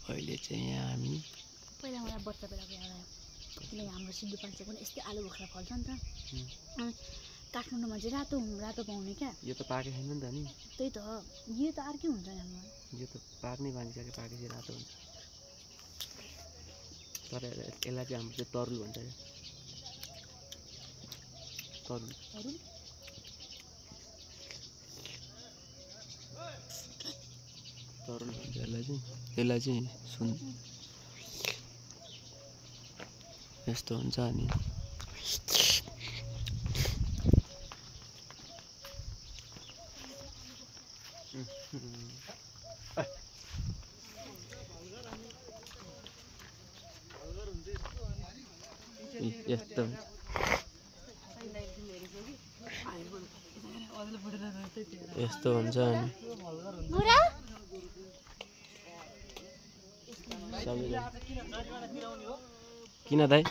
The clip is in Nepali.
अहिले चाहिँ यहाँ हामी पहिला मलाई बच्चा बेलाको याद आयो किनकि हाम्रो सिन्धुपाल्चोक पनि यस्तै आलु बोक्रा फल्छ नि त अनि काठमाडौँमा चाहिँ रातो पाउने क्या यो त पाके छैन नि त नि त्यही त यो त अर्कै हुन्छ नि हाम्रो यो त पाक्नै बाँधिसक्यो पाकेपछि रातो हुन्छ तर यसलाई चाहिँ हाम्रो चाहिँ तरुल भन्छ यो तरुल तरुल भन्छ यसलाई चाहिँ सुन यस्तो हुन्छ अनि यस्तो हुन्छ यस्तो हुन्छ अनि किन दाइ